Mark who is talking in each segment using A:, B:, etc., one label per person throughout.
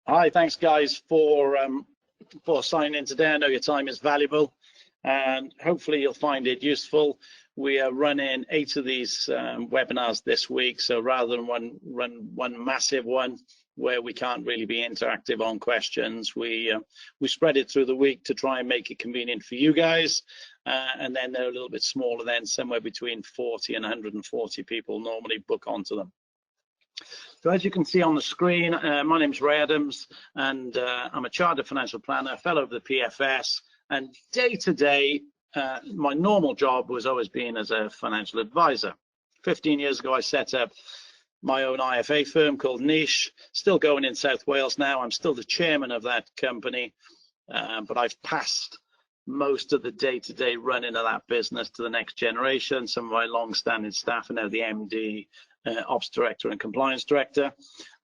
A: Hi, thanks guys for signing in today. I know your time is valuable and hopefully you'll find it useful. We are running 8 of these webinars this week, so rather than run one massive one where we can't really be interactive on questions, we spread it through the week to try and make it convenient for you guys, and then they're a little bit smaller, then somewhere between 40 and 140 people normally book onto them. So as you can see on the screen, my name's Ray Adams, and I'm a chartered financial planner, fellow of the PFS, and day to day, my normal job was always being as a financial advisor. 15 years ago, I set up my own IFA firm called Niche, still going in South Wales now. I'm still the chairman of that company, but I've passed most of the day-to-day running of that business to the next generation. Some of my long-standing staff are now the MD, Ops Director and Compliance Director.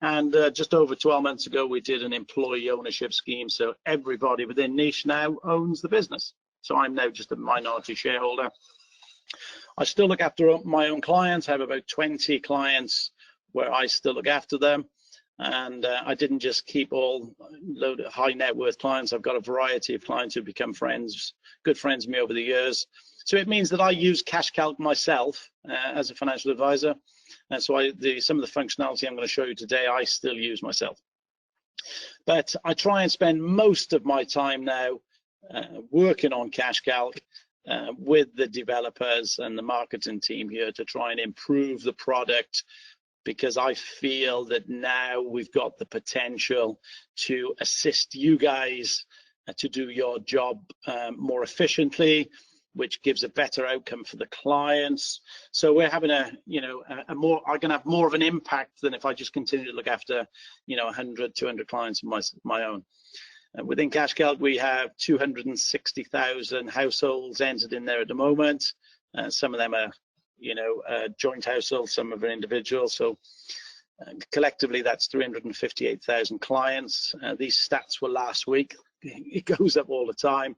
A: And just over 12 months ago, we did an employee ownership scheme. So everybody within Niche now owns the business. So I'm now just a minority shareholder. I still look after my own clients. I have about 20 clients where I still look after them. And I didn't just keep all load of high net worth clients. I've got a variety of clients who've become friends, good friends of me over the years. So it means that I use CashCalc myself as a financial advisor. And so some of the functionality I'm going to show you today, I still use myself. But I try and spend most of my time now working on CashCalc with the developers and the marketing team here to try and improve the product, because I feel that now we've got the potential to assist you guys to do your job more efficiently, which gives a better outcome for the clients. So we're having I can have more of an impact than if I just continue to look after 100, 200 clients of my own. Within CashCalc, we have 260,000 households entered in there at the moment. Some of them are joint households, some of them are individual. So collectively, that's 358,000 clients. These stats were last week. It goes up all the time.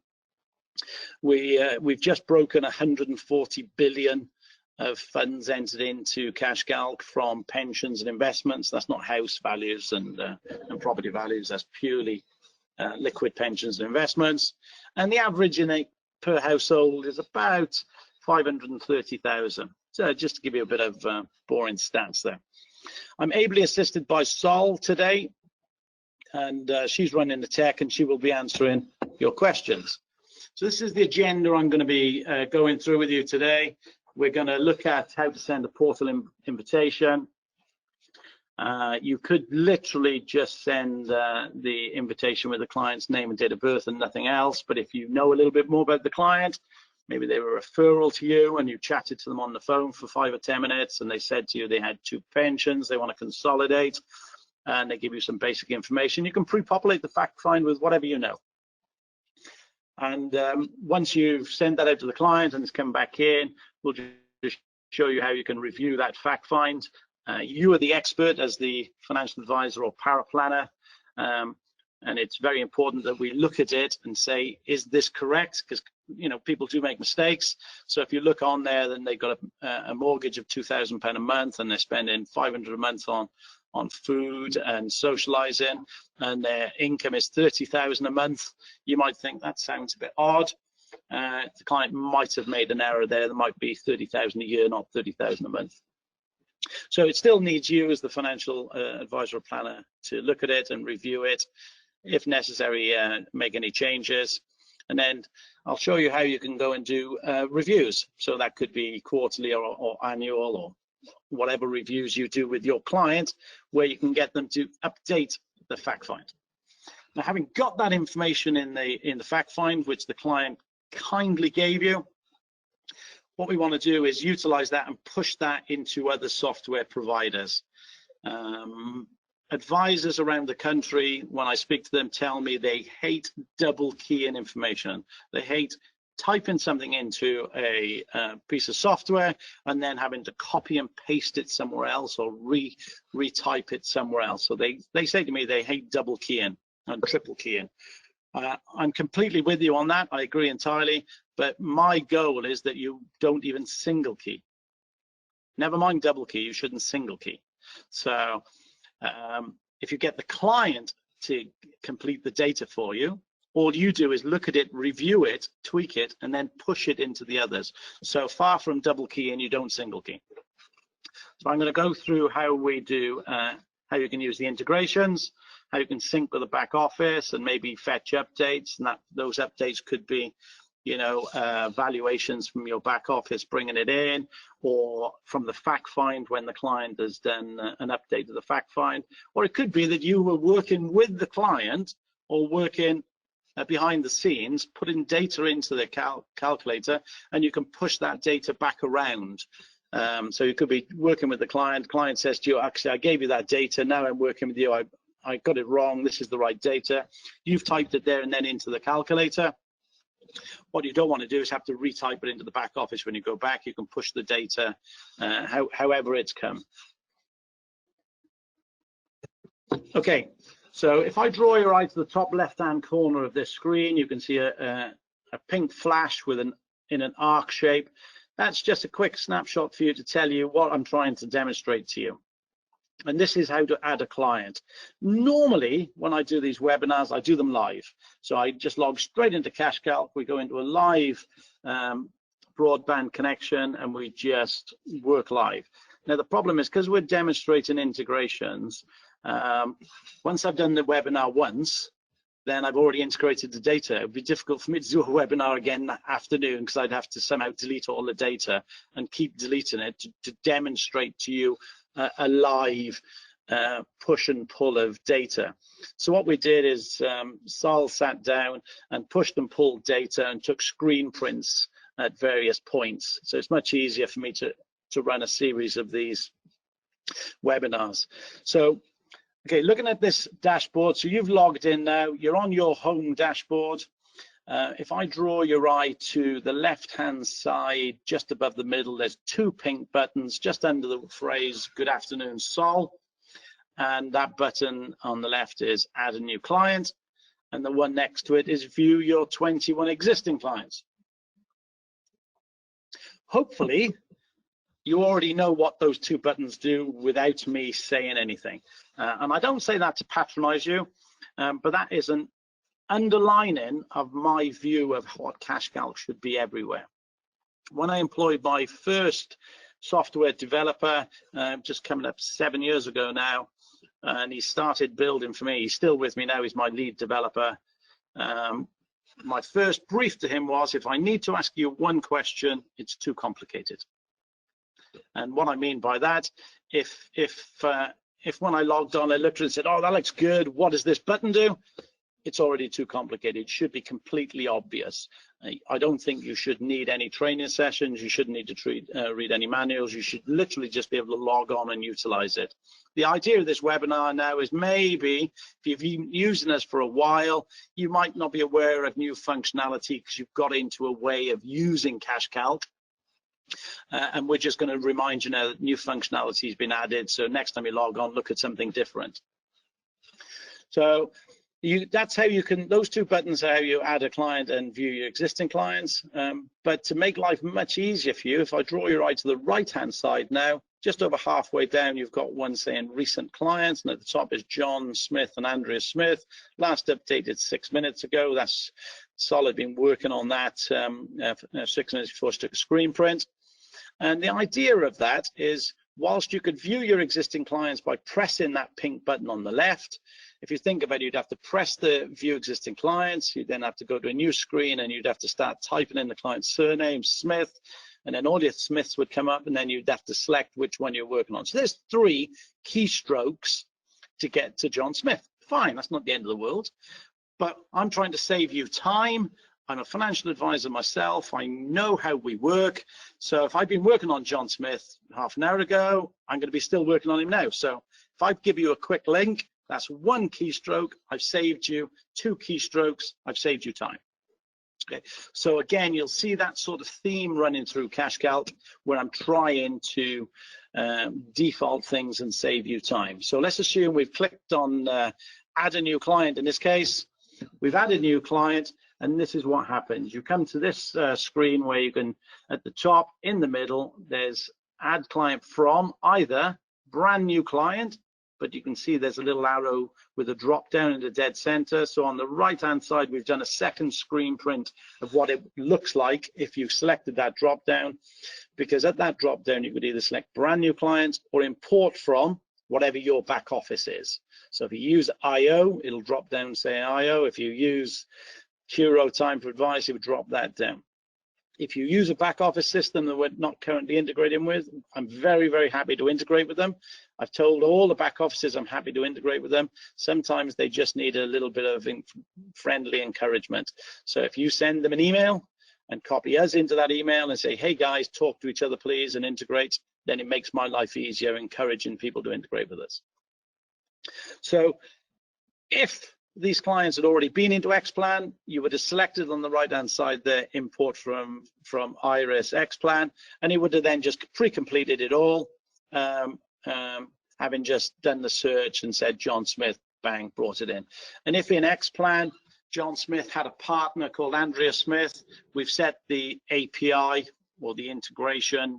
A: We've just broken 140 billion of funds entered into CashCalc from pensions and investments. That's not house values and property values. That's purely liquid pensions and investments. And the average per household is about 530,000. So just to give you a bit of boring stats there. I'm ably assisted by Sol today, and she's running the tech, and she will be answering your questions. So this is the agenda I'm going to be going through with you today. We're going to look at how to send a portal invitation. You could literally just send the invitation with the client's name and date of birth and nothing else. But if you know a little bit more about the client, maybe they were a referral to you and you chatted to them on the phone for 5 or 10 minutes and they said to you they had 2 pensions, they want to consolidate, and they give you some basic information, you can pre-populate the fact find with whatever you know. And once you've sent that out to the client and it's come back in, we'll just show you how you can review that fact find. You are the expert as the financial advisor or paraplanner, and it's very important that we look at it and say, is this correct? Because people do make mistakes. So if you look on there, then they've got a mortgage of £2,000 a month, and they're spending £500 a month on food and socializing, and their income is 30,000 a month. You might think that sounds a bit odd. The client might have made an error there. There might be 30,000 a year, not 30,000 a month. So it still needs you as the financial advisor or planner to look at it and review it. If necessary, make any changes. And then I'll show you how you can go and do reviews. So that could be quarterly or annual, or whatever reviews you do with your client, where you can get them to update the fact find. Now, having got that information in the fact find, which the client kindly gave you, what we want to do is utilize that and push that into other software providers. Advisors around the country, when I speak to them, tell me they hate double keying information. They hate typing something into a piece of software and then having to copy and paste it somewhere else or retype it somewhere else. So they say to me they hate double keying and triple keying. I'm completely with you on that. I agree entirely. But my goal is that you don't even single key. Never mind double key, you shouldn't single key. So if you get the client to complete the data for you. All you do is look at it, review it, tweak it, and then push it into the others. So far from double key, and you don't single key. So I'm going to go through how we do, how you can use the integrations, how you can sync with the back office, and maybe fetch updates. And those updates could be, you know, valuations from your back office, bringing it in, or from the fact find when the client has done an update to the fact find. Or it could be that you were working with the client or working behind the scenes, putting data into the calculator, and you can push that data back around. So you could be working with the client says to you, actually, I gave you that data, now I'm working with you, I got it wrong, this is the right data. You've typed it there and then into the calculator. What you don't want to do is have to retype it into the back office. When you go back, you can push the data however it's come. Okay, so if I draw your eye to the top left-hand corner of this screen, you can see a pink flash with in an arc shape. That's just a quick snapshot for you to tell you what I'm trying to demonstrate to you. And this is how to add a client. Normally, when I do these webinars, I do them live. So I just log straight into CashCalc. We go into a live broadband connection, and we just work live. Now, the problem is, because we're demonstrating integrations, once I've done the webinar once, then I've already integrated the data. It would be difficult for me to do a webinar again that afternoon, because I'd have to somehow delete all the data and keep deleting it to demonstrate to you a live push and pull of data. So what we did is Sal sat down and pushed and pulled data and took screen prints at various points. So it's much easier for me to run a series of these webinars. So, okay, looking at this dashboard, so you've logged in now, you're on your home dashboard. If I draw your eye to the left-hand side, just above the middle, there's two pink buttons just under the phrase, "Good afternoon, Sol." And that button on the left is add a new client. And the one next to it is view your 21 existing clients. Hopefully, you already know what those two buttons do without me saying anything. And I don't say that to patronize you, but that is an underlining of my view of what CashCalc should be everywhere. When I employed my first software developer, just coming up 7 years ago now, and he started building for me, he's still with me now, he's my lead developer. My first brief to him was, if I need to ask you one question, it's too complicated. And what I mean by that, if when I logged on, I looked and said, oh, that looks good, what does this button do? It's already too complicated. It should be completely obvious. I don't think you should need any training sessions. You shouldn't need to read any manuals. You should literally just be able to log on and utilize it. The idea of this webinar now is, maybe if you've been using us for a while, you might not be aware of new functionality because you've got into a way of using CashCalc. And we're just going to remind you now that new functionality has been added. So next time you log on, look at something different. So that's how you can, those two buttons are how you add a client and view your existing clients. But to make life much easier for you, if I draw your eye to the right-hand side now, just over halfway down, you've got one saying recent clients, and at the top is John Smith and Andrea Smith. Last updated 6 minutes ago. That's solid, been working on that 6 minutes before I took a screen print. And the idea of that is, whilst you could view your existing clients by pressing that pink button on the left, if you think about it, you'd have to press the view existing clients, you'd then have to go to a new screen, and you'd have to start typing in the client's surname, Smith, and then all your Smiths would come up, and then you'd have to select which one you're working on. So there's 3 keystrokes to get to John Smith. Fine, that's not the end of the world, but I'm trying to save you time. I'm a financial advisor myself. I know how we work. So if I've been working on John Smith half an hour ago, I'm going to be still working on him now. So if I give you a quick link, that's 1 keystroke. I've saved you 2 keystrokes. I've saved you time. Okay. So again, you'll see that sort of theme running through CashCalc, where I'm trying to default things and save you time. So let's assume we've clicked on add a new client. In this case, we've added a new client. And this is what happens. You come to this screen where you can, at the top, in the middle, there's add client from, either brand new client, but you can see there's a little arrow with a drop down in the dead center. So on the right hand side, we've done a second screen print of what it looks like if you selected that drop down, because at that drop down you could either select brand new clients or import from whatever your back office is. So if you use IO, it'll drop down and say IO. If you use Curo Time for Advice, it would drop that down. If you use a back office system that we're not currently integrating with, I'm very, very happy to integrate with them. I've told all the back offices I'm happy to integrate with them. Sometimes they just need a little bit of friendly encouragement. So if you send them an email and copy us into that email and say, hey guys, talk to each other please and integrate, then it makes my life easier encouraging people to integrate with us. So if these clients had already been into Xplan, you would have selected on the right hand side there import from Iris Xplan, and it would have then just pre-completed it all, having just done the search and said John Smith, bang, brought it in. And if in Xplan John Smith had a partner called Andrea Smith, we've set the API or the integration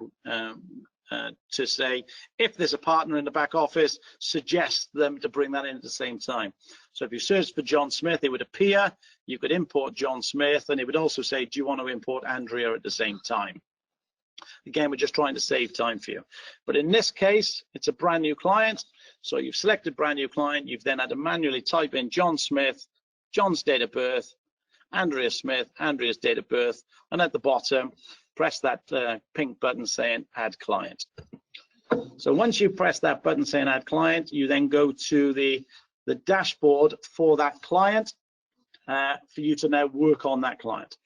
A: to say if there's a partner in the back office, suggest them to bring that in at the same time. So if you search for John Smith, it would appear, you could import John Smith, and it would also say, do you want to import Andrea at the same time? Again, we're just trying to save time for you. But in this case, it's a brand new client. So you've selected brand new client, you've then had to manually type in John Smith, John's date of birth, Andrea Smith, Andrea's date of birth, and at the bottom, press that pink button saying add client. So once you press that button saying add client, you then go to the dashboard for that client for you to now work on that client.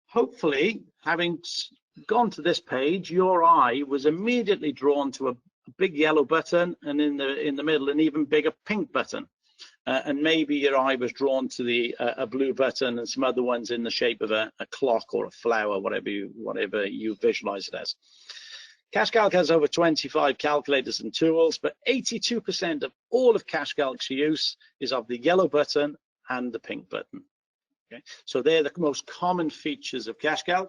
A: Hopefully, having gone to this page, your eye was immediately drawn to a big yellow button, and in the middle an even bigger pink button. And maybe your eye was drawn to a blue button and some other ones in the shape of a clock or a flower, whatever you visualize it as. CashCalc has over 25 calculators and tools, but 82% of all of CashCalc's use is of the yellow button and the pink button. Okay? So they're the most common features of CashCalc.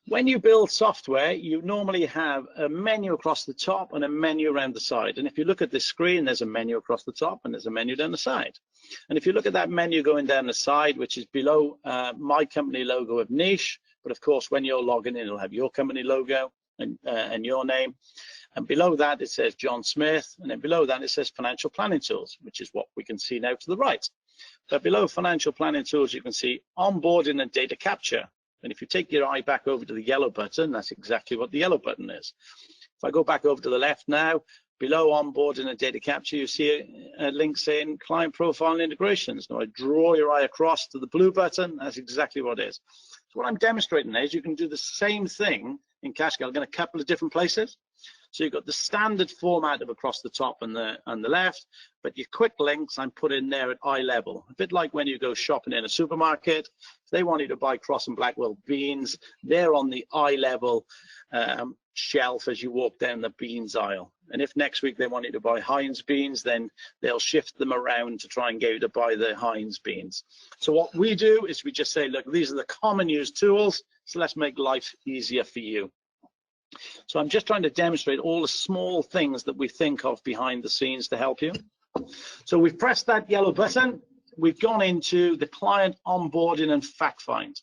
A: When you build software, you normally have a menu across the top and a menu around the side. And if you look at this screen, there's a menu across the top and there's a menu down the side. And if you look at that menu going down the side, which is below my company logo of Niche, but of course, when you're logging in, it'll have your company logo and your name. And below that, it says John Smith. And then below that, it says Financial Planning Tools, which is what we can see now to the right. But below Financial Planning Tools, you can see Onboarding and Data Capture. And if you take your eye back over to the yellow button, that's exactly what the yellow button is. If I go back over to the left now, below Onboarding and Data Capture, you see a link saying Client Profile and Integrations. Now I draw your eye across to the blue button, that's exactly what it is. So what I'm demonstrating there is you can do the same thing in CashCalc in a couple of different places. So you've got the standard format of across the top and the left, but your quick links I'm putting there at eye level. A bit like when you go shopping in a supermarket. If they want you to buy Cross and Blackwell beans, they're on the eye level shelf as you walk down the beans aisle. And if next week they want you to buy Heinz beans, then they'll shift them around to try and get you to buy the Heinz beans. So what we do is we just say, look, these are the common used tools, so let's make life easier for you. So I'm just trying to demonstrate all the small things that we think of behind the scenes to help you. So we've pressed that yellow button. We've gone into the client onboarding and fact find.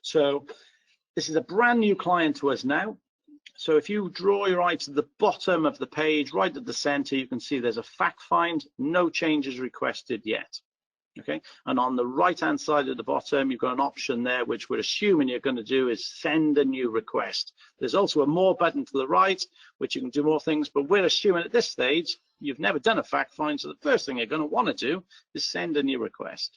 A: So this is a brand new client to us now. So if you draw your eye to the bottom of the page, right at the center, you can see there's a fact find, no changes requested yet. Okay, and on the right hand side at the bottom, you've got an option there which we're assuming you're going to do is send a new request. There's also a more button to the right which you can do more things, but we're assuming at this stage you've never done a fact find, so the first thing you're going to want to do is send a new request.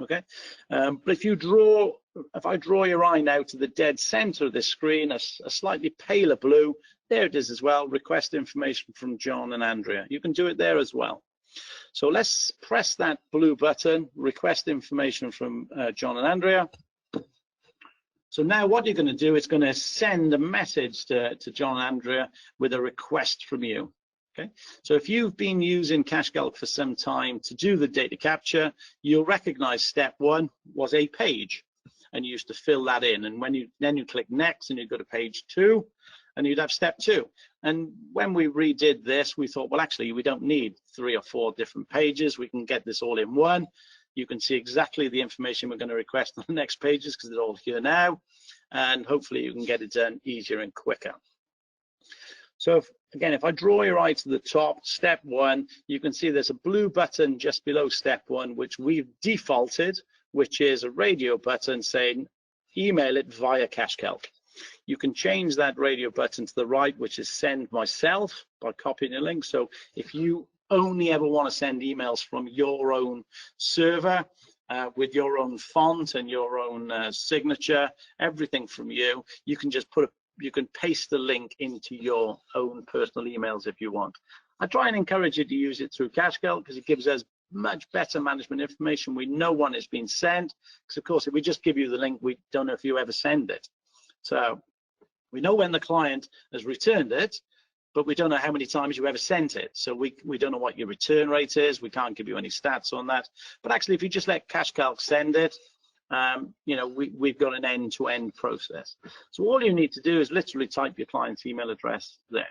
A: Okay, but if I draw your eye now to the dead center of this screen, a slightly paler blue, there it is as well, request information from John and Andrea. You can do it there as well. So let's press that blue button, request information from John and Andrea. So now what you're going to do is going to send a message to John and Andrea with a request from you. Okay, so if you've been using CashCalc for some time to do the data capture, you'll recognize step one was a page, and you used to fill that in. And when you click next and you go to page 2, and you'd have step 2. And when we redid this, we thought, well, actually, we don't need 3 or 4 different pages. We can get this all in one. You can see exactly the information we're going to request on the next pages because they're all here now. And hopefully you can get it done easier and quicker. So again, if I draw your eye to the top, step 1, you can see there's a blue button just below step 1, which we've defaulted, which is a radio button saying email it via CashCalc. You can change that radio button to the right, which is send myself, by copying a link. So if you only ever want to send emails from your own server with your own font and your own signature, everything from you, you can just you can paste the link into your own personal emails if you want. I try and encourage you to use it through CashCalc because it gives us much better management information. We know when it's been sent, because of course if we just give you the link, we don't know if you ever send it. So we know when the client has returned it, but we don't know how many times you ever sent it. So we don't know what your return rate is. We can't give you any stats on that. But actually, if you just let CashCalc send it, you know, we've got an end-to-end process. So all you need to do is literally type your client's email address there.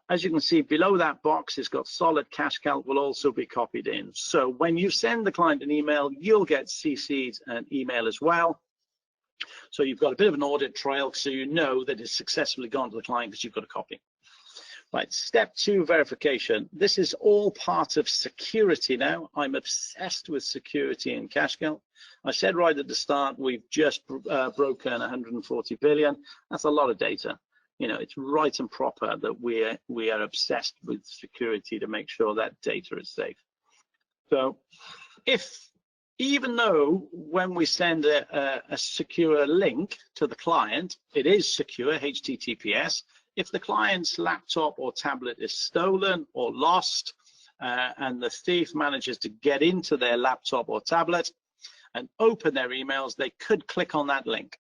A: As you can see below that box, it's got solid. CashCalc will also be copied in. So when you send the client an email, you'll get CC'd an email as well. So you've got a bit of an audit trail, so you know that it's successfully gone to the client because you've got a copy. Right, step 2, verification. This is all part of security now. I'm obsessed with security in CashCalc. I said right at the start, we've just broken 140 billion. That's a lot of data. You know, it's right and proper that we are obsessed with security to make sure that data is safe. So even though when we send a secure link to the client, it is secure, HTTPS, if the client's laptop or tablet is stolen or lost, and the thief manages to get into their laptop or tablet and open their emails, they could click on that link.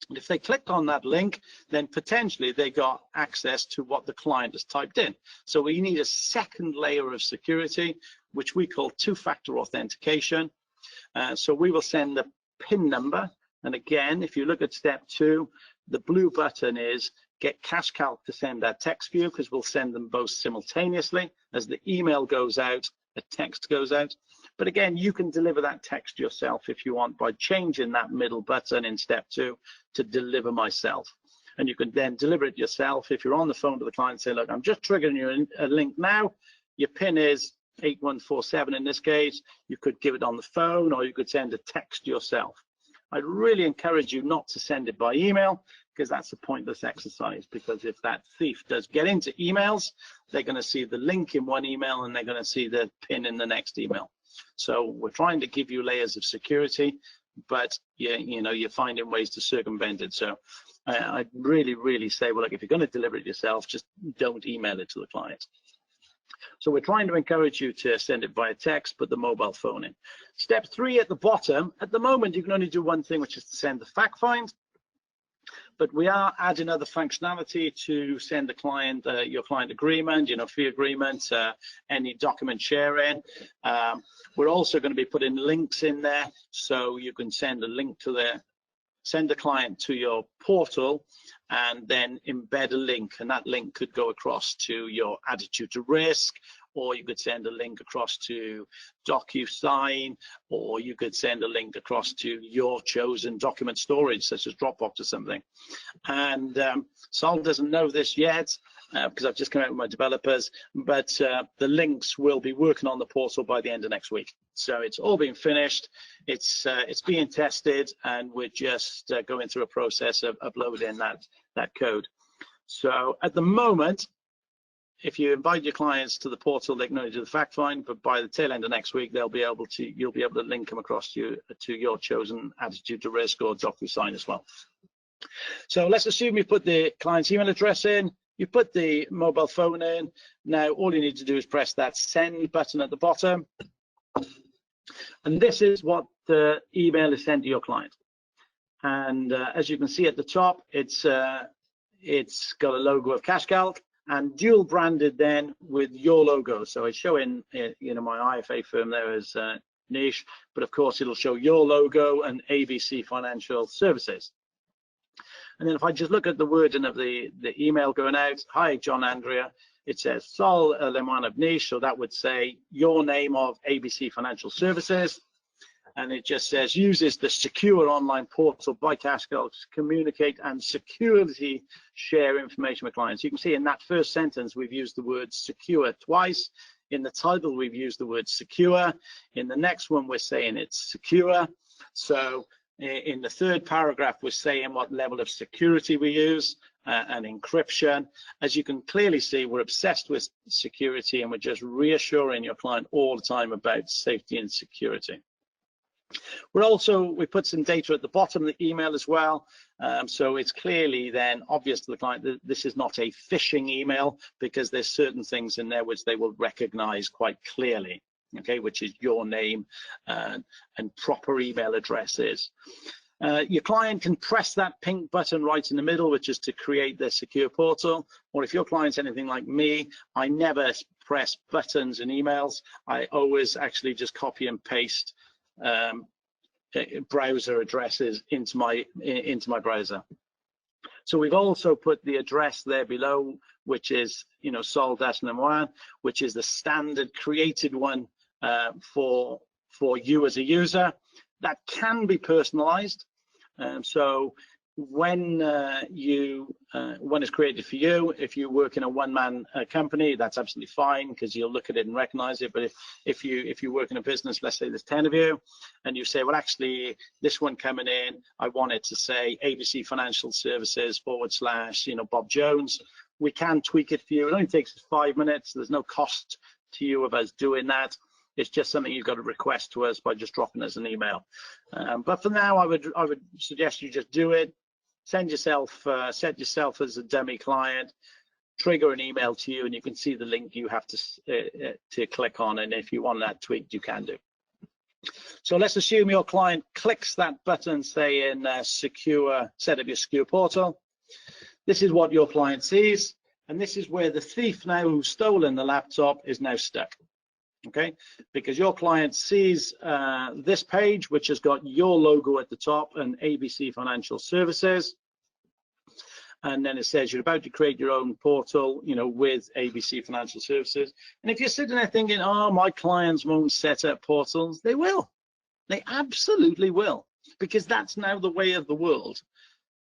A: And if they click on that link, then potentially they got access to what the client has typed in. So we need a second layer of security, which we call 2-factor authentication. So we will send the PIN number. And again, if you look at step 2, the blue button is get CashCalc to send that text view, because we'll send them both simultaneously. As the email goes out, a text goes out. But again, you can deliver that text yourself if you want by changing that middle button in step 2 to deliver myself. And you can then deliver it yourself. If you're on the phone to the client, say, look, I'm just triggering you a link now. Your PIN is 8147 in this case. You could give it on the phone, or you could send a text yourself. I'd really encourage you not to send it by email, because that's a pointless exercise. Because if that thief does get into emails, they're going to see the link in one email and they're going to see the PIN in the next email. So we're trying to give you layers of security, but you know, you're finding ways to circumvent it. So I'd really say, well, look, if you're going to deliver it yourself, just don't email it to the client. So we're trying to encourage you to send it via text, put the mobile phone in. Step 3 at the bottom, at the moment, you can only do one thing, which is to send the fact find. But we are adding other functionality to send the client your client agreement, you know, fee agreement, any document sharing. We're also going to be putting links in there, so you can send a link to send a client to your portal and then embed a link, and that link could go across to your attitude to risk, or you could send a link across to DocuSign, or you could send a link across to your chosen document storage, such as Dropbox or something. And Sol doesn't know this yet, because I've just come out with my developers, but the links will be working on the portal by the end of next week. So it's all been finished, it's being tested, and we're just going through a process of uploading that code. So at the moment, if you invite your clients to the portal, they can only do the fact find, but by the tail end of next week, you'll be able to link them across to your chosen attitude to risk or DocuSign as well. So let's assume you put the client's email address in, you put the mobile phone in. Now all you need to do is press that send button at the bottom, and this is what the email is sent to your client. And as you can see at the top, it's got a logo of CashCalc and dual branded then with your logo. So it's showing, you know, my IFA firm there as niche, but of course it'll show your logo and ABC Financial Services. And then if I just look at the wording of the email going out, hi, John, Andrea, it says Sol Leman of Niche, so that would say your name of ABC Financial Services. And it just says uses the secure online portal by CashCalc to communicate and securely share information with clients. You can see in that first sentence, we've used the word secure twice. In the title, we've used the word secure. In the next one, we're saying it's secure. So in the third paragraph, we're saying what level of security we use and encryption. As you can clearly see, we're obsessed with security, and we're just reassuring your client all the time about safety and security. We put some data at the bottom of the email as well, so it's clearly then obvious to the client that this is not a phishing email, because there's certain things in there which they will recognize quite clearly, okay, which is your name and proper email addresses. Your client can press that pink button right in the middle, which is to create their secure portal. Or if your client's anything like me, I never press buttons in emails. I always actually just copy and paste browser addresses into my browser. So we've also put the address there below, which is, you know, Sol Leman, which is the standard created one for you as a user. That can be personalized. So when it's created for you, if you work in a one-man company, that's absolutely fine, because you'll look at it and recognize it. But if you work in a business, let's say there's 10 of you, and you say, well, actually this one coming in, I want it to say ABC Financial Services / you know, Bob Jones, we can tweak it for you. It only takes us 5 minutes. There's no cost to you of us doing that. It's just something you've got to request to us by just dropping us an email. But for now, I would suggest you just do it. Set yourself as a dummy client, trigger an email to you, and you can see the link you have to click on. And if you want that tweaked, you can do. So let's assume your client clicks that button saying secure, set up your secure portal. This is what your client sees, and this is where the thief now who's stolen the laptop is now stuck. Okay, because your client sees this page, which has got your logo at the top and ABC Financial Services, and then it says you're about to create your own portal, you know, with ABC Financial Services. And if you're sitting there thinking, oh, my clients won't set up portals, they will. They absolutely will, because that's now the way of the world.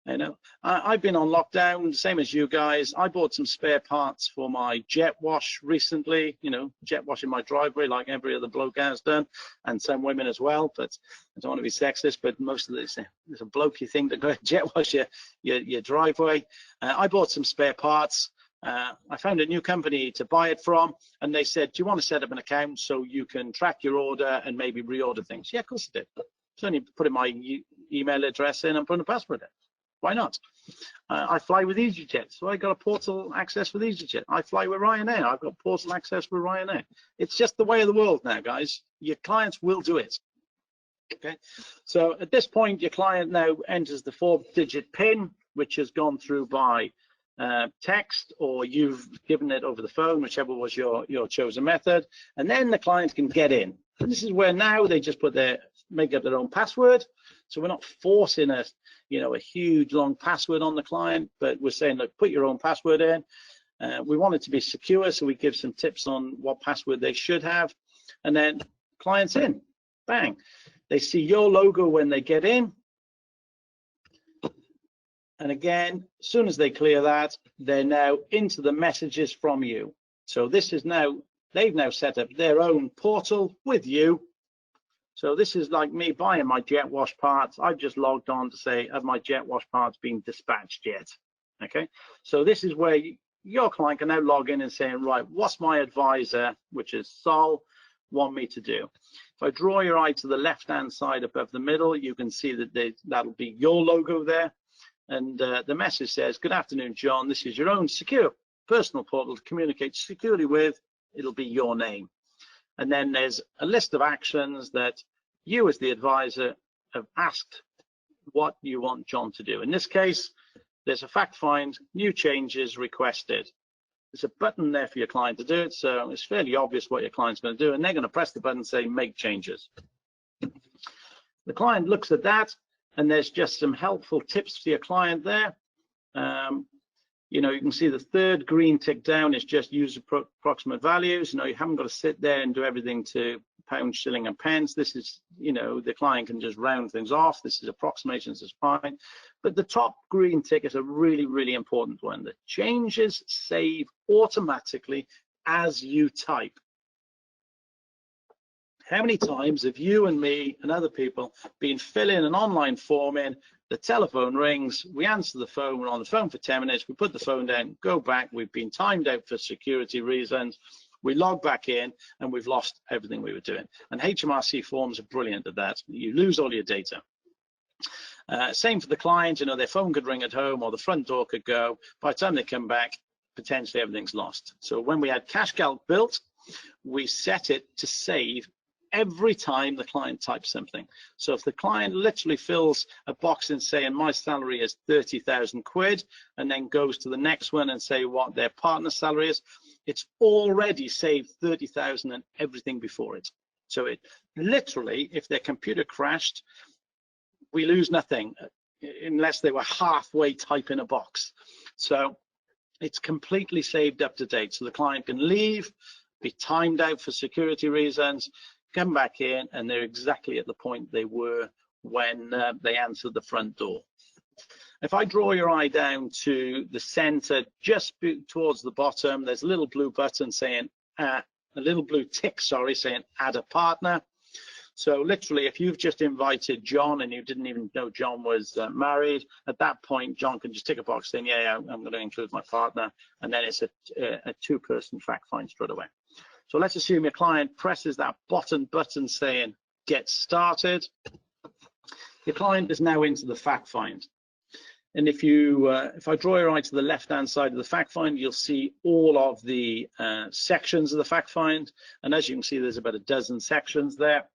A: You know, I've been on lockdown, same as you guys. I bought some spare parts for my jet wash recently, you know, jet wash in my driveway like every other bloke has done, and some women as well, but I don't want to be sexist, but most of this is a blokey thing to go jet wash your driveway. I bought some spare parts. I found a new company to buy it from, and they said, do you want to set up an account so you can track your order and maybe reorder things? Yeah, of course I did. So only putting my email address in and putting a password in. Why not? I fly with EasyJet, so I got a portal access with EasyJet. I fly with Ryanair, I've got portal access with Ryanair. It's just the way of the world now, guys. Your clients will do it. Okay, so at this point, your client now enters the 4-digit PIN, which has gone through by text, or you've given it over the phone, whichever was your chosen method, and then the client can get in. And this is where now they just make up their own password. So we're not forcing a huge long password on the client, but we're saying, look, put your own password in. We want it to be secure, so we give some tips on what password they should have, and then client's in. Bang. They see your logo when they get in. And again, as soon as they clear that, they're now into the messages from you. So this is now, they've now set up their own portal with you. So this is like me buying my jet wash parts. I've just logged on to say, have my jet wash parts been dispatched yet? Okay, so this is where your client can now log in and say, right, what's my advisor, which is Sol, want me to do? If I draw your eye to the left-hand side above the middle, you can see that that'll be your logo there. And the message says, good afternoon, John. This is your own secure personal portal to communicate securely with. It'll be your name. And then there's a list of actions that you as the advisor have asked what you want John to do. In this case, there's a fact find, new changes requested. There's a button there for your client to do it, so it's fairly obvious what your client's going to do, and they're going to press the button and say make changes. The client looks at that, and there's just some helpful tips for your client there. You know, you can see the third green tick down is just use approximate values. You know, you haven't got to sit there and do everything to pound, shilling, and pence. This is, you know, the client can just round things off. This is approximations, is fine. But the top green tick is a really, really important one. The changes save automatically as you type. How many times have you and me and other people been filling an online form in, the telephone rings, we answer the phone, we're on the phone for 10 minutes, we put the phone down, go back, we've been timed out for security reasons, we log back in, and we've lost everything we were doing. And HMRC forms are brilliant at that. You lose all your data. Same for the client, you know, their phone could ring at home or the front door could go. By the time they come back, potentially everything's lost. So when we had CashCalc built, we set it to save every time the client types something. So if the client literally fills a box in saying my salary is 30,000 quid and then goes to the next one and say what their partner's salary is, it's already saved 30,000 and everything before it. So it literally, if their computer crashed, we lose nothing unless they were halfway typing a box. So it's completely saved up to date. So the client can leave, be timed out for security reasons, come back in, and they're exactly at the point they were when they answered the front door. If I draw your eye down to the center, just towards the bottom, there's a little blue button saying, a little blue tick, sorry, saying add a partner. So literally, if you've just invited John and you didn't even know John was married, at that point, John can just tick a box saying, yeah, I'm going to include my partner, and then it's a two-person fact find straight away. So let's assume your client presses that bottom button saying get started. Your client is now into the fact find. And if I draw your eye to the left-hand side of the fact find, you'll see all of the sections of the fact find. And as you can see, there's about a dozen sections there.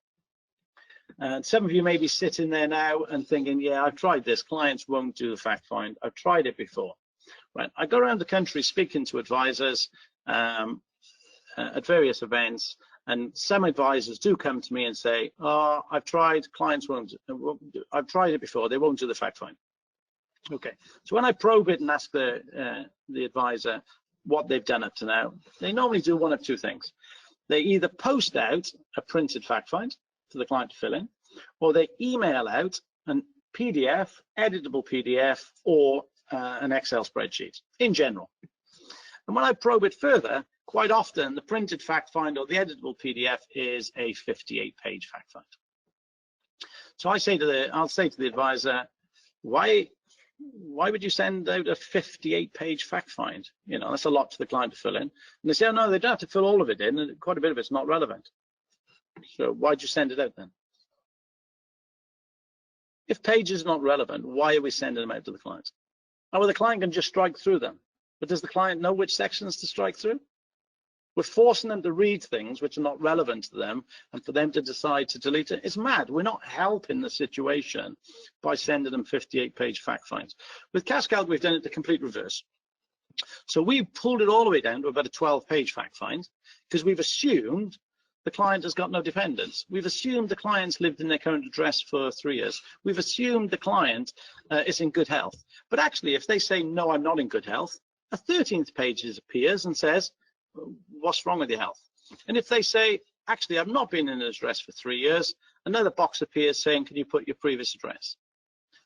A: And some of you may be sitting there now and thinking, yeah, I've tried this. Clients won't do the fact find. I've tried it before. Right. I go around the country speaking to advisors at various events, and some advisors do come to me and say, oh, I've tried, clients won't, I've tried it before, they won't do the fact find. Okay, so when I probe it and ask the advisor what they've done up to now, they normally do one of two things. They either post out a printed fact find for the client to fill in, or they email out an PDF, editable PDF, or an Excel spreadsheet in general. And when I probe it further, quite often the printed fact find or the editable PDF is a 58-page fact find. So I'll say to the advisor, why would you send out a 58-page fact find? You know, that's a lot for the client to fill in. And they say, oh no, they don't have to fill all of it in, and quite a bit of it's not relevant. So why'd you send it out then? If pages are not relevant, why are we sending them out to the client? Oh, well, the client can just strike through them. But does the client know which sections to strike through? We're forcing them to read things which are not relevant to them, and for them to decide to delete it. It's mad. We're not helping the situation by sending them 58-page fact finds. With CashCalc, we've done it the complete reverse. So we've pulled it all the way down to about a 12-page fact find because we've assumed the client has got no dependents. We've assumed the client's lived in their current address for 3 years. We've assumed the client is in good health. But actually, if they say, no, I'm not in good health, a 13th page appears and says, what's wrong with your health? And if they say, actually, I've not been in an address for 3 years, another box appears saying, can you put your previous address?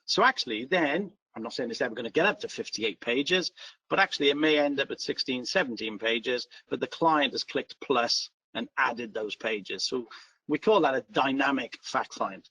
A: So actually, then, I'm not saying it's ever going to get up to 58 pages, but actually it may end up at 16, 17 pages, but the client has clicked plus and added those pages. So we call that a dynamic fact find.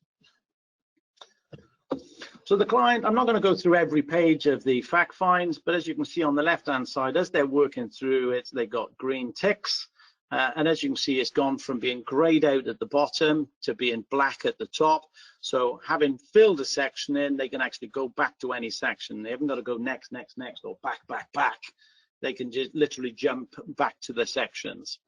A: So the client, I'm not going to go through every page of the fact finds, but as you can see on the left-hand side, as they're working through it, they got green ticks. And as you can see, it's gone from being grayed out at the bottom to being black at the top. So having filled a section in, they can actually go back to any section. They haven't got to go next, next, next, or back, back, back. They can just literally jump back to the sections.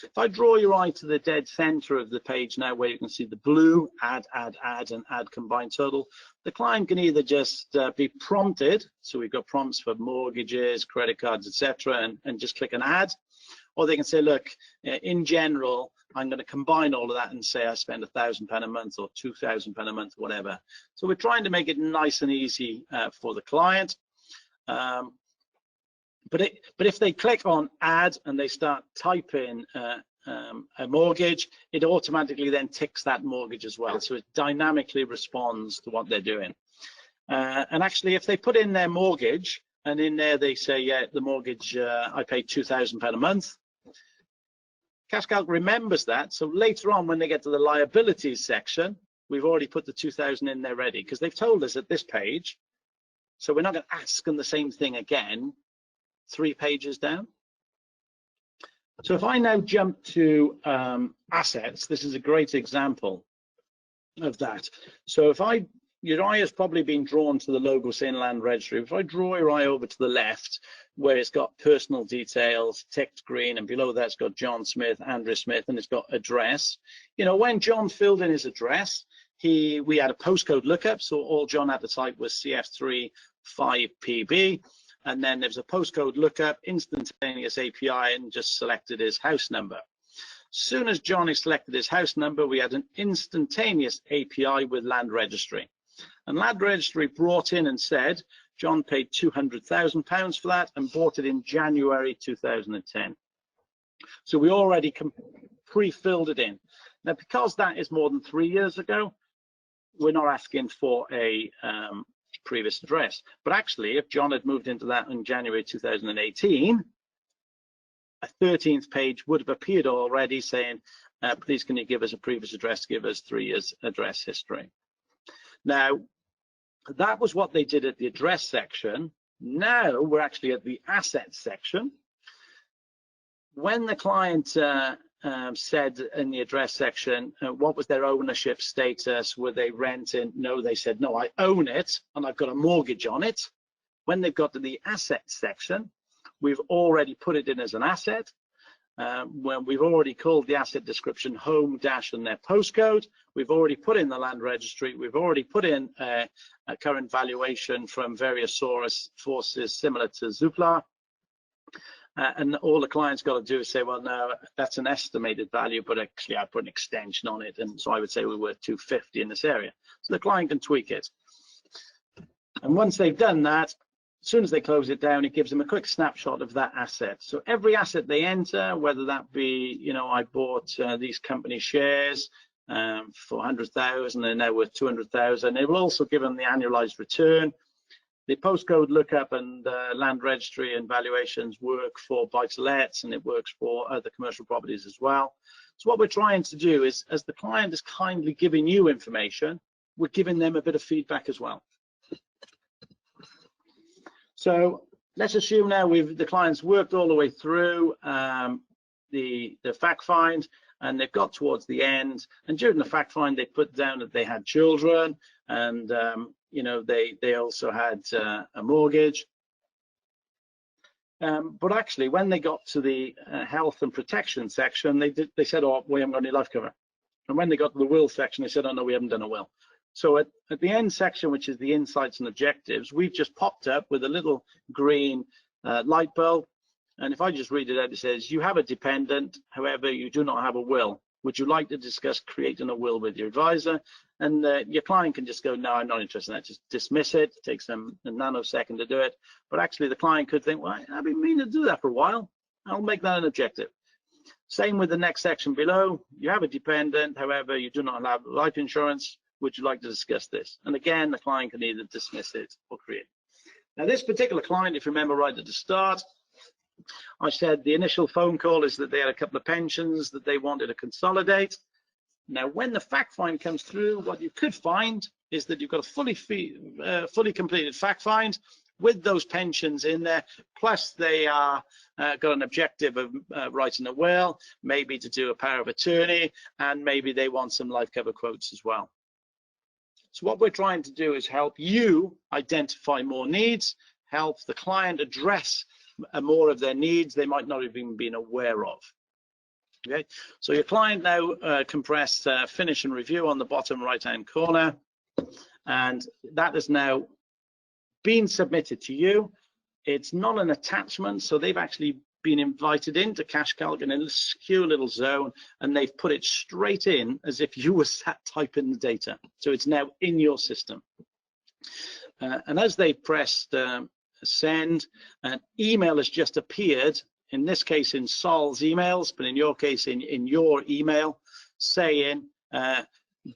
A: If I draw your eye to the dead center of the page now, where you can see the blue, add, and add combined total, the client can either just be prompted, so we've got prompts for mortgages, credit cards, etc., and just click an add, or they can say, look, in general, I'm going to combine all of that and say I spend £1,000 a month or £2,000 a month, whatever. So we're trying to make it nice and easy for the client. But if they click on add and they start typing a mortgage, it automatically then ticks that mortgage as well. So it dynamically responds to what they're doing. And actually, if they put in their mortgage and in there they say, yeah, the mortgage, I pay £2,000 a month, CashCalc remembers that. So later on, when they get to the liabilities section, we've already put the 2,000 in there ready, because they've told us at this page. So we're not going to ask them the same thing again 3 pages down. So if I now jump to assets, this is a great example of that. So if your eye has probably been drawn to the logo saying land registry. If I draw your eye over to the left, where it's got personal details ticked green, and below that's got John Smith, Andrew Smith, and it's got address. You know, when John filled in his address, we had a postcode lookup, so all John had to type was CF3 5PB, and then there was a postcode lookup, instantaneous API, and just selected his house number. Soon as Johnny selected his house number, we had an instantaneous API with land registry. And land registry brought in and said, John paid £200,000 for that and bought it in January 2010. So we already pre-filled it in. Now, because that is more than 3 years ago, we're not asking for a previous address. But actually, if John had moved into that in January 2018, a 13th page would have appeared already saying, please can you give us a previous address, give us 3 years address history. Now, that was what they did at the address section. Now we're actually at the assets section. When the client said in the address section, what was their ownership status? Were they renting? No, they said, no, I own it and I've got a mortgage on it. When they've got to the assets section, we've already put it in as an asset. When we've already called the asset description home dash and their postcode, we've already put in the land registry, we've already put in a current valuation from various sources similar to Zoopla, and all the client's got to do is say, well, no, that's an estimated value, but actually I put an extension on it, and so I would say we're worth 250 in this area. So the client can tweak it. And once they've done that, as soon as they close it down, it gives them a quick snapshot of that asset. So every asset they enter, whether that be, you know, I bought these company shares for 100,000 and now worth 200,000, it will also give them the annualized return. The postcode lookup and land registry and valuations work for buy-to-lets, and it works for other commercial properties as well. So what we're trying to do is, as the client is kindly giving you information, we're giving them a bit of feedback as well. So let's assume now the client's worked all the way through the fact find, and they've got towards the end, and during the fact find they put down that they had children, and you know, they also had a mortgage. But actually, when they got to the health and protection section, they said, oh, we haven't got any life cover. And when they got to the will section, they said, oh no, we haven't done a will. So at the end section, which is the insights and objectives, we've just popped up with a little green light bulb. And if I just read it out, it says, you have a dependent, however, you do not have a will. Would you like to discuss creating a will with your advisor? And your client can just go, no, I'm not interested in that. Just dismiss it. It takes them a nanosecond to do it. But actually, the client could think, well, I've been meaning to do that for a while. I'll make that an objective. Same with the next section below. You have a dependent, however, you do not have life insurance. Would you like to discuss this? And again, the client can either dismiss it or create it. Now, this particular client, if you remember right at the start, I said the initial phone call is that they had a couple of pensions that they wanted to consolidate. Now, when the fact find comes through, what you could find is that you've got a fully completed fact find with those pensions in there, plus they are got an objective of writing a will, maybe to do a power of attorney, and maybe they want some life cover quotes as well. So what we're trying to do is help you identify more needs, help the client address more of their needs they might not have even been aware of. Okay, so your client now can press finish and review on the bottom right-hand corner, and that has now been submitted to you. It's not an attachment, so they've actually been invited into CashCalc in a secure little zone, and they've put it straight in as if you were sat typing the data. So it's now in your system. And as they pressed send. An email has just appeared, in this case in Sol's emails, but in your case in your email, saying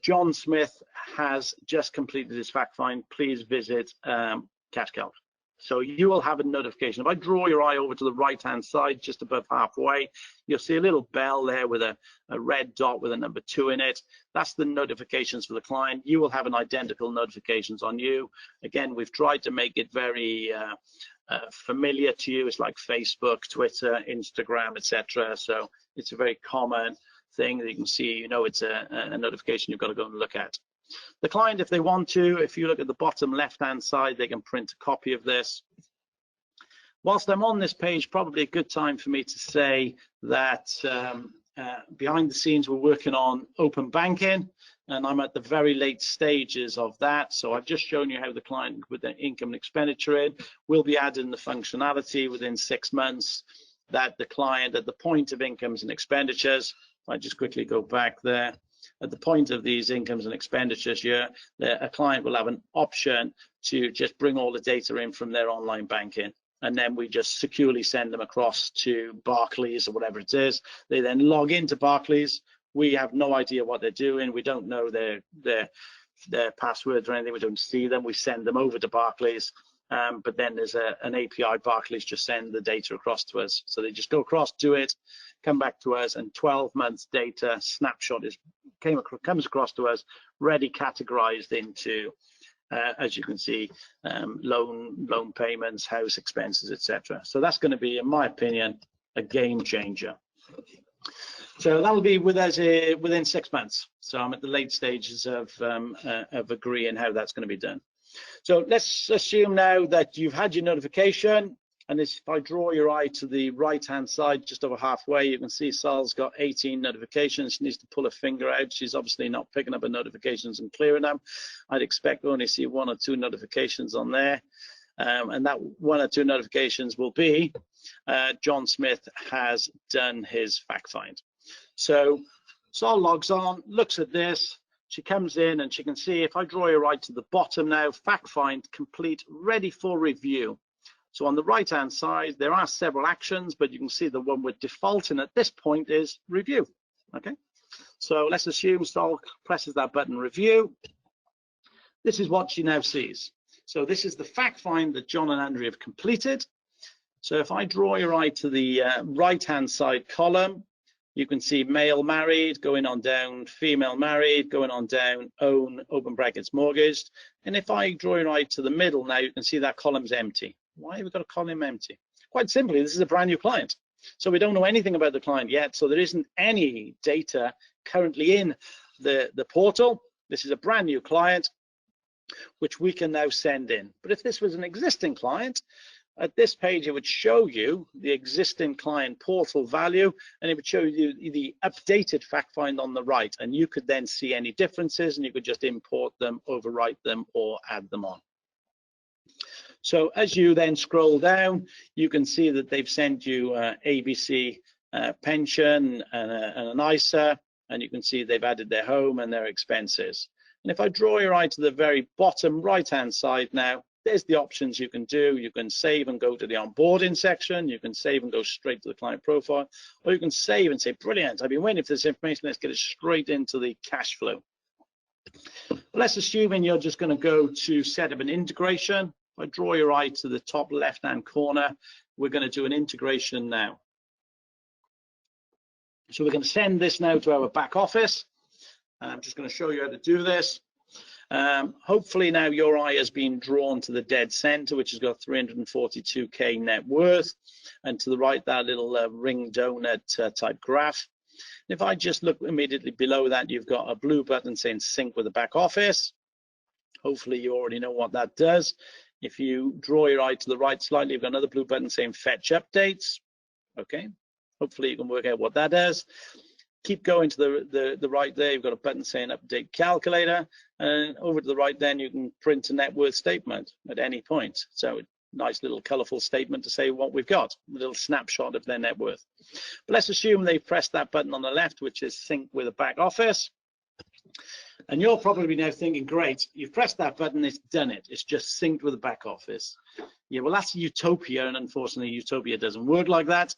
A: John Smith has just completed his fact find. Please visit CashCalc. So you will have a notification. If I draw your eye over to the right hand side, just above halfway, you'll see a little bell there with a red dot with a number 2 in it. That's the notifications for the client. You will have an identical notifications on you. Again, we've tried to make it very familiar to you. It's like Facebook, Twitter, Instagram, etc. So it's a very common thing that you can see. You know, it's a notification you've got to go and look at. The client, if they want to, if you look at the bottom left-hand side, they can print a copy of this. Whilst I'm on this page, probably a good time for me to say that behind the scenes, we're working on open banking, and I'm at the very late stages of that. So I've just shown you how the client with their income and expenditure in will be adding the functionality within 6 months that the client at the point of incomes and expenditures, if I just quickly go back there, at the point of these incomes and expenditures here, a client will have an option to just bring all the data in from their online banking, and then we just securely send them across to Barclays or whatever it is. They then log into Barclays. We have no idea what they're doing. We don't know their passwords or anything. We don't see them. We send them over to Barclays, but then there's an API. Barclays just send the data across to us. So they just go across, do it, come back to us, and 12 months data snapshot comes across to us, ready categorized into, as you can see, loan payments, house expenses, etc. So that's going to be, in my opinion, a game changer. So that'll be with us within 6 months. So I'm at the late stages of agreeing how that's going to be done. So let's assume now that you've had your notification, and if I draw your eye to the right hand side, just over halfway, you can see Sal's got 18 notifications. She needs to pull her finger out. She's obviously not picking up her notifications and clearing them. I'd expect we only see 1 or 2 notifications on there, and that 1 or 2 notifications will be John Smith has done his fact find. So Sal logs on, looks at this. She comes in and she can see, if I draw your eye to the bottom now, fact find complete, ready for review. So on the right hand side, there are several actions, but you can see the one we're defaulting at this point is review. Okay, so let's assume Sol presses that button, review. This is what she now sees. So this is the fact find that John and Andrea have completed. So if I draw your eye to the right hand side column, you can see male married, going on down, female married, going on down, own, open brackets, mortgaged. And if I draw your eye to the middle now, you can see that column's empty. Why have we got a column empty? Quite simply, this is a brand new client. So we don't know anything about the client yet. So there isn't any data currently in the portal. This is a brand new client, which we can now send in. But if this was an existing client, at this page, it would show you the existing client portal value, and it would show you the updated fact find on the right. And you could then see any differences, and you could just import them, overwrite them, or add them on. So as you then scroll down, you can see that they've sent you ABC pension and an ISA, and you can see they've added their home and their expenses. And if I draw your eye to the very bottom right-hand side now, there's the options you can do. You can save and go to the onboarding section. You can save and go straight to the client profile, or you can save and say, brilliant, I've been waiting for this information. Let's get it straight into the cash flow. Let's assume you're just going to go to set up an integration. If I draw your eye to the top left-hand corner, we're going to do an integration now. So we're going to send this now to our back office. I'm just going to show you how to do this. Hopefully now your eye has been drawn to the dead center, which has got 342k net worth, and to the right, that little ring donut type graph. If I just look immediately below that, you've got a blue button saying sync with the back office. Hopefully you already know what that does. If you draw your eye to the right slightly, you've got another blue button saying fetch updates. Okay, hopefully you can work out what that does. Keep going to the right there, you've got a button saying update calculator, and over to the right then you can print a net worth statement at any point. So nice little colorful statement to say what we've got, a little snapshot of their net worth. But let's assume they've pressed that button on the left, which is sync with the back office. And you're probably now thinking, great, you've pressed that button, it's done it. It's just synced with the back office. Yeah, well, that's utopia, and unfortunately, utopia doesn't work like that,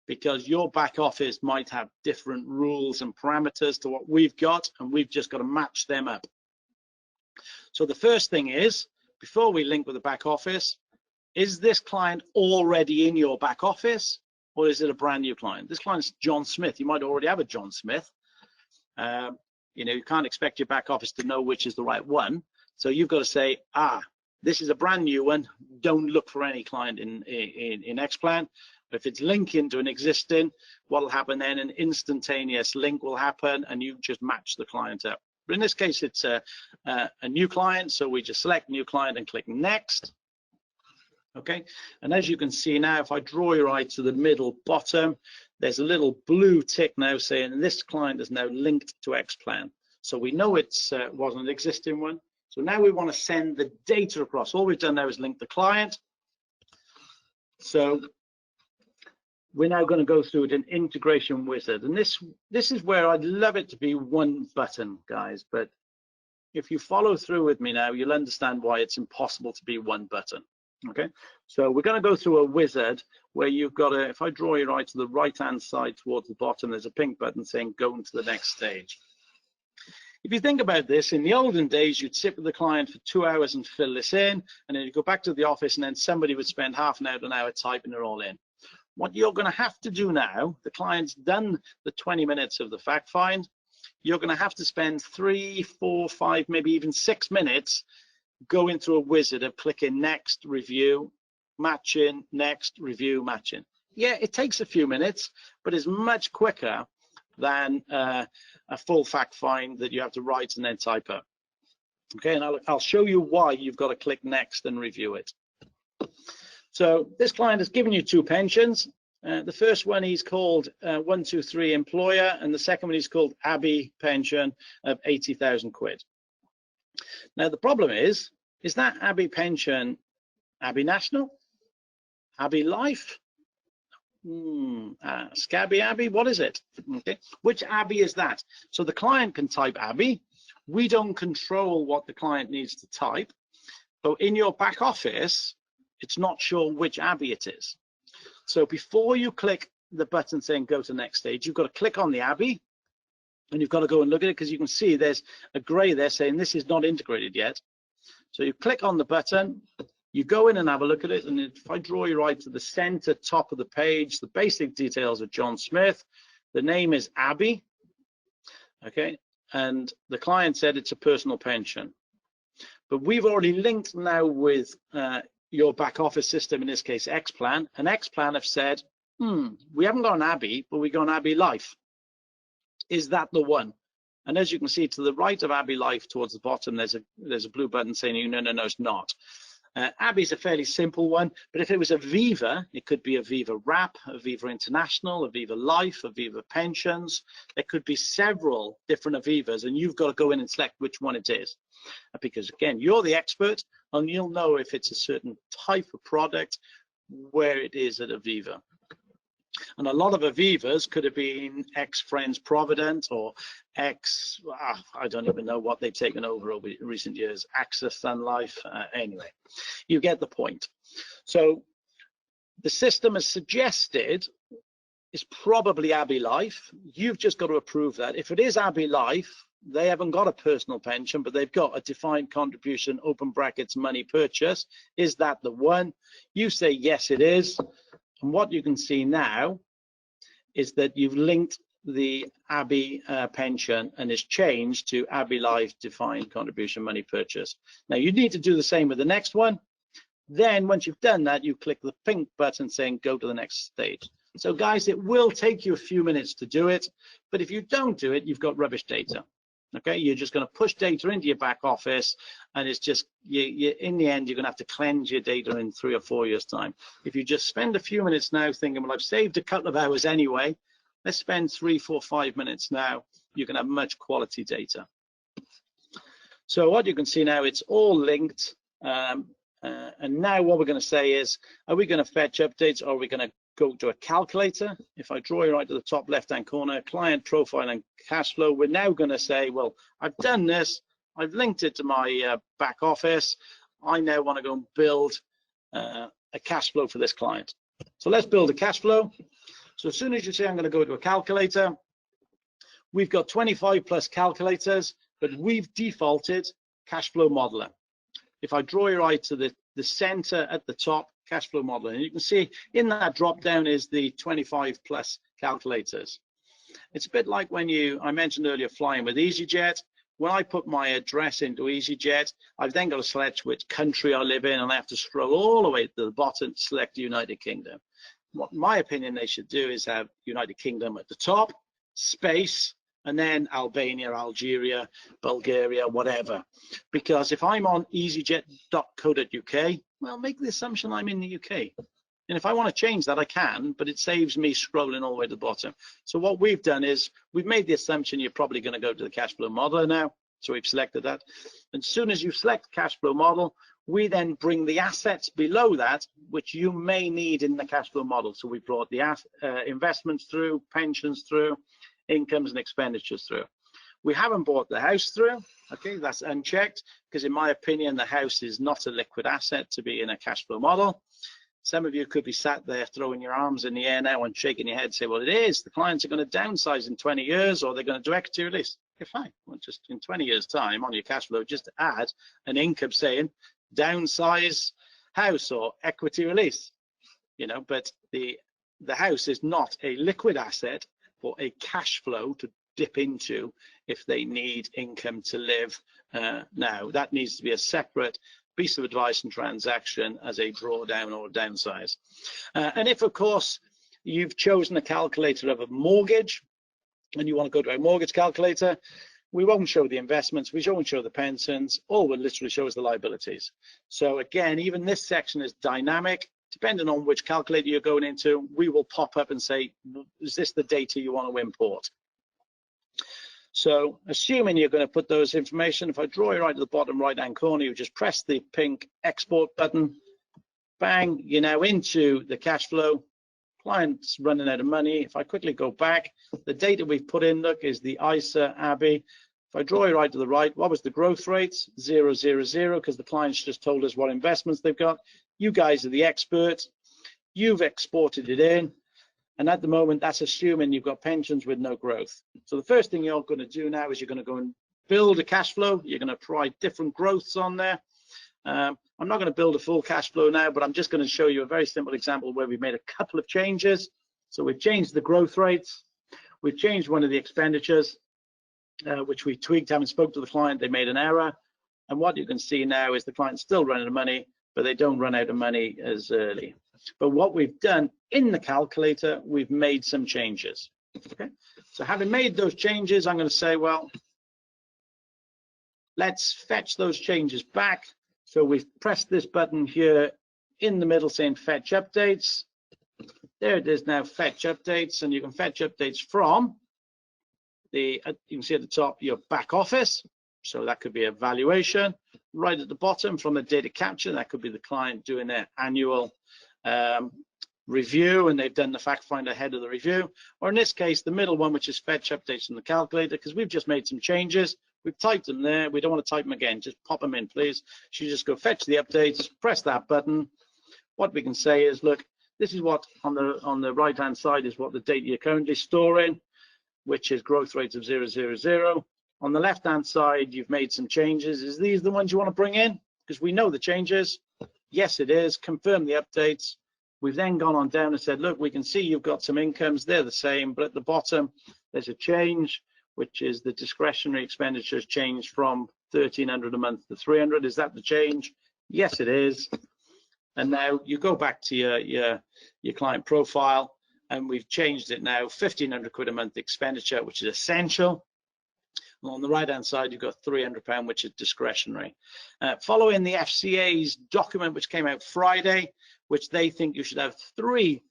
A: because your back office might have different rules and parameters to what we've got, and we've just got to match them up. So the first thing is, before we link with the back office, is this client already in your back office, or is it a brand new client? This client's John Smith. You might already have a John Smith. You know, you can't expect your back office to know which is the right one. So you've got to say, this is a brand new one. Don't look for any client in Xplan. If it's linking to an existing, what will happen then? An instantaneous link will happen, and you just match the client up. But in this case, it's a new client, so we just select new client and click next. Okay, and as you can see now, if I draw your eye to the middle bottom, there's a little blue tick now saying this client is now linked to Xplan. So we know it wasn't an existing one. So now we want to send the data across. All we've done now is link the client. So we're now going to go through an integration wizard. And this is where I'd love it to be one button, guys. But if you follow through with me now, you'll understand why it's impossible to be one button. Okay, so we're going to go through a wizard where you've got to, if I draw your eye to the right-hand side towards the bottom, there's a pink button saying go into the next stage. If you think about this, in the olden days, you'd sit with the client for 2 hours and fill this in, and then you go back to the office, and then somebody would spend half an hour typing it all in. What you're going to have to do now, the client's done the 20 minutes of the fact find, you're going to have to spend 3, 4, 5, maybe even 6 minutes going through a wizard of clicking next, review, matching, next, review, matching. Yeah, it takes a few minutes, but it's much quicker than a full fact find that you have to write and then type up. Okay, and I'll show you why you've got to click next and review it. So this client has given you 2 pensions. The first one he's called 123 employer, and the second one he's called Abbey pension of 80,000 quid. Now the problem is that Abbey pension Abbey National, Abbey Life, Scabby Abbey, what is it? Okay, which Abbey is that? So the client can type Abbey. We don't control what the client needs to type, but in your back office, it's not sure which Abbey it is. So before you click the button saying go to the next stage, you've got to click on the Abbey, and you've got to go and look at it, because you can see there's a gray there saying this is not integrated yet. So you click on the button, you go in and have a look at it, and if I draw your eye to the center top of the page, the basic details of John Smith, the name is Abbey, okay, and the client said it's a personal pension. But we've already linked now with your back office system, in this case Xplan, and Xplan have said, we haven't got an Abbey, but we got an Abbey Life. Is that the one? And as you can see to the right of Abbey Life towards the bottom, there's a blue button saying no, it's not. Abbey's a fairly simple one, but if it was Aviva, it could be Aviva Wrap, Aviva International, Aviva Life, Aviva Pensions. There could be several different Avivas, and you've got to go in and select which one it is. Because again, you're the expert, and you'll know if it's a certain type of product, where it is at Aviva. And a lot of Avivas could have been ex-Friends Provident or ex, I don't even know what they've taken over recent years, AXA Sun Life. Anyway, you get the point. So the system has suggested it's probably Abbey Life. You've just got to approve that. If it is Abbey Life, they haven't got a personal pension, but they've got a defined contribution, open brackets, money purchase. Is that the one? You say, yes, it is. And what you can see now is that you've linked the Abbey pension, and it's changed to Abbey Life defined contribution money purchase. Now you need to do the same with the next one. Then once you've done that, you click the pink button saying go to the next stage. So guys, it will take you a few minutes to do it, but if you don't do it, you've got rubbish data. Okay, you're just going to push data into your back office, and it's just in the end you're going to have to cleanse your data in 3 or 4 years time. If you just spend a few minutes now thinking, well, I've saved a couple of hours anyway, let's spend 3, 4, 5 minutes now, you can have much quality data. So what you can see now, it's all linked, and now what we're going to say is, are we going to fetch updates, or are we going to go to a calculator. If I draw you right to the top left-hand corner, client profile and cash flow, we're now going to say, well, I've done this. I've linked it to my back office. I now want to go and build a cash flow for this client. So let's build a cash flow. So as soon as you say I'm going to go to a calculator, we've got 25 plus calculators, but we've defaulted cash flow modeler. If I draw your eye to the center at the top, cash flow modeler, and you can see in that drop down is the 25 plus calculators. It's a bit like when I mentioned earlier flying with EasyJet. When I put my address into EasyJet, I've then got to select which country I live in, and I have to scroll all the way to the bottom to select the United Kingdom. What in my opinion they should do is have United Kingdom at the top, space, and then Albania, Algeria, Bulgaria, whatever. Because if I'm on easyjet.co.uk, well, make the assumption I'm in the UK. And if I want to change that, I can, but it saves me scrolling all the way to the bottom. So what we've done is we've made the assumption you're probably going to go to the cash flow modeler now. So we've selected that. And as soon as you select cash flow model, we then bring the assets below that, which you may need in the cash flow model. So we brought the investments through, pensions through, incomes and expenditures through. We haven't brought the house through. Okay, that's unchecked, because in my opinion, the house is not a liquid asset to be in a cash flow model. Some of you could be sat there throwing your arms in the air now and shaking your head, say, well, it is. The clients are going to downsize in 20 years, or they're going to do equity release. Okay, fine. Well, just in 20 years' time on your cash flow, just add an income saying downsize house or equity release. You know, but the house is not a liquid asset for a cash flow to dip into if they need income to live now. That needs to be a separate piece of advice and transaction as a drawdown or a downsize. And if, of course, you've chosen a calculator of a mortgage and you want to go to a mortgage calculator, we won't show the investments, we won't show the pensions, all we'll literally show is the liabilities. So again, even this section is dynamic. Depending on which calculator you're going into, we will pop up and say, is this the data you want to import? So assuming you're going to put those information, if I draw you right to the bottom right-hand corner, you just press the pink export button, bang, you're now into the cash flow. Client's running out of money. If I quickly go back, the data we've put in, look, is the ISA, ABI. If I draw you right to the right, what was the growth rate? 0, 0, 0, because the client's just told us what investments they've got. You guys are the experts. You've exported it in. And at the moment, that's assuming you've got pensions with no growth. So the first thing you're going to do now is you're going to go and build a cash flow. You're going to try different growths on there. I'm not going to build a full cash flow now, but I'm just going to show you a very simple example where we've made a couple of changes. So we've changed the growth rates. We've changed one of the expenditures, which we tweaked, having spoke to the client, they made an error. And what you can see now is the client's still running out of money, but they don't run out of money as early. But what we've done in the calculator, we've made some changes. Okay, so having made those changes, I'm going to say, well, let's fetch those changes back. So we've pressed this button here in the middle saying fetch updates. There it is now, fetch updates, and you can fetch updates from you can see at the top your back office. So that could be a valuation. Right at the bottom from the data capture, that could be the client doing their annual review, and they've done the fact find ahead of the review. Or in this case, the middle one, which is fetch updates from the calculator, because we've just made some changes. We've typed them there. We don't want to type them again. Just pop them in, please. So you just go fetch the updates, press that button. What we can say is, look, this is what on the right-hand side is what the data you're currently storing, which is growth rates of 0, 0, 0. On the left-hand side, you've made some changes. Is these the ones you want to bring in? Because we know the changes. Yes, it is. Confirm the updates. We've then gone on down and said, look, we can see you've got some incomes. They're the same, but at the bottom, there's a change, which is the discretionary expenditures changed from 1,300 a month to 300. Is that the change? Yes, it is. And now you go back to your client profile, and we've changed it now, 1,500 quid a month expenditure, which is essential. And on the right-hand side, you've got £300, which is discretionary. Following the FCA's document, which came out Friday, which they think you should have 3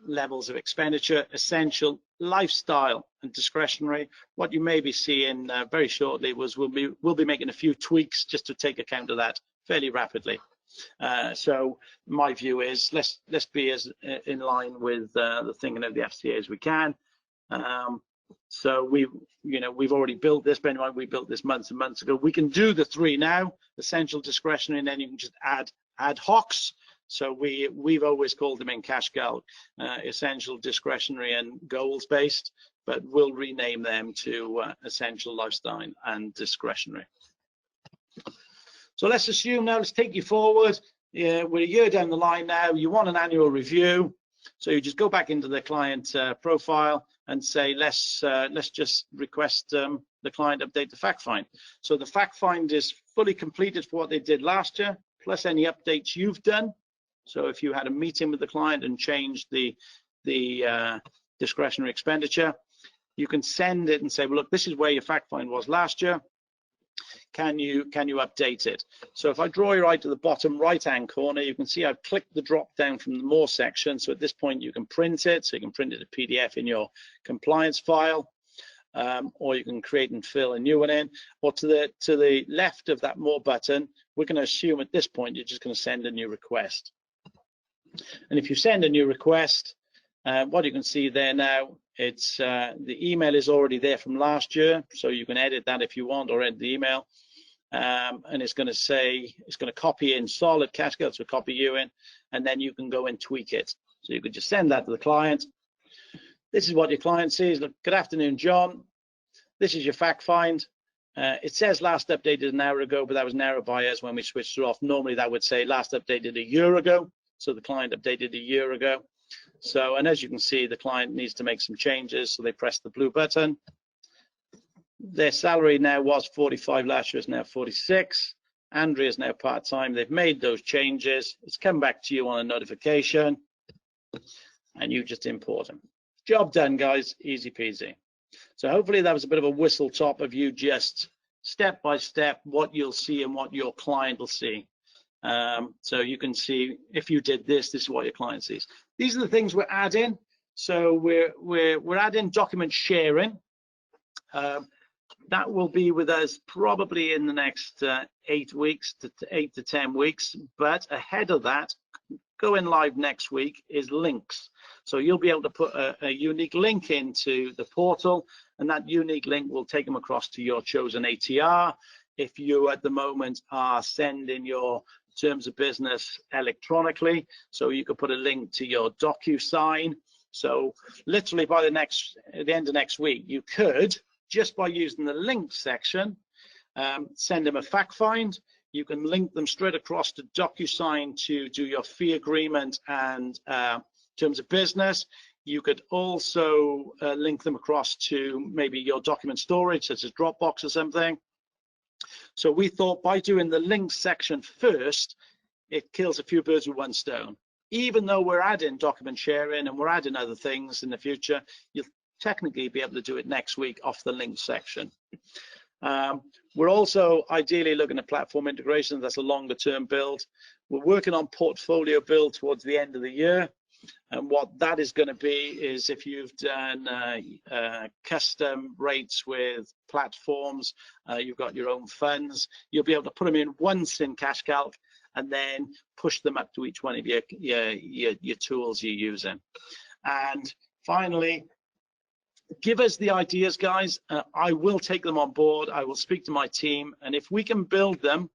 A: levels of expenditure: essential, lifestyle, and discretionary. What you may be seeing very shortly was we'll be making a few tweaks just to take account of that fairly rapidly. So my view is let's be as in line with the thinking of the FCA as we can. So we've already built this. Bear in mind, we built this months and months ago. We can do the 3 now: essential, discretionary, and then you can just add ad hocs. So we've always called them in CashCalc essential, discretionary, and goals based, but we'll rename them to essential, lifestyle, and discretionary. So let's assume now, let's take you forward. We're a year down the line now. You want an annual review, so you just go back into the client profile and say, let's just request the client update the fact find. So the fact find is fully completed for what they did last year, plus any updates you've done. So if you had a meeting with the client and changed the discretionary expenditure, you can send it and say, well, look, this is where your fact find was last year. Can you update it? So if I draw your eye to the bottom right hand corner, you can see I've clicked the drop down from the more section. So at this point you can print it. So you can print it as a PDF in your compliance file, or you can create and fill a new one in. Or to the left of that more button, we're going to assume at this point you're just going to send a new request. And if you send a new request, what you can see there now, it's the email is already there from last year, so you can edit that if you want, or edit the email. And it's going to say, it's going to copy in solid CashCalc, so copy you in, and then you can go and tweak it. So you could just send that to the client. This is what your client sees. Look, good afternoon, John. This is your fact find. It says last updated an hour ago, but that was an error by us when we switched it off. Normally that would say last updated a year ago. So the client updated a year ago. So, and as you can see, the client needs to make some changes. So they press the blue button. Their salary now was 45 last year, is now 46. Andrea is now part-time. They've made those changes. It's come back to you on a notification, and you just import them. Job done, guys. Easy peasy. So hopefully that was a bit of a whistle top of you, just step by step what you'll see and what your client will see. So you can see if you did this, this is what your client sees. These are the things we're adding. So we're adding document sharing. That will be with us probably in the next 8 weeks to 8 to 10 weeks. But ahead of that, going live next week is links. So you'll be able to put a unique link into the portal, and that unique link will take them across to your chosen ATR. If you at the moment are sending your terms of business electronically, so you could put a link to your DocuSign. So literally by the end of next week, you could, just by using the link section, send them a fact find. You can link them straight across to DocuSign to do your fee agreement and terms of business. You could also link them across to maybe your document storage, such as Dropbox or something. So we thought by doing the links section first, it kills a few birds with one stone. Even though we're adding document sharing and we're adding other things in the future, you'll technically be able to do it next week off the links section. We're also ideally looking at platform integration. That's a longer term build. We're working on portfolio build towards the end of the year. And what that is going to be is if you've done custom rates with platforms, you've got your own funds, you'll be able to put them in once in CashCalc and then push them up to each one of your tools you're using. And finally, give us the ideas, guys. I will take them on board. I will speak to my team, and if we can build them,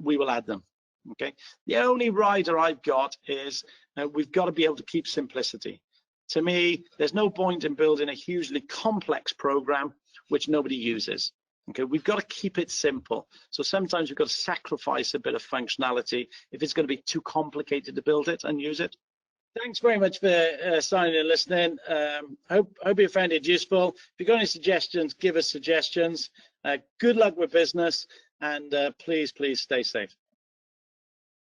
A: we will add them. Okay. The only rider I've got is we've got to be able to keep simplicity. To me, there's no point in building a hugely complex program which nobody uses. Okay, we've got to keep it simple. So sometimes we've got to sacrifice a bit of functionality if it's going to be too complicated to build it and use it. Thanks very much for signing and listening. Hope you found it useful. If you've got any suggestions, give us suggestions. Good luck with business, and please stay safe.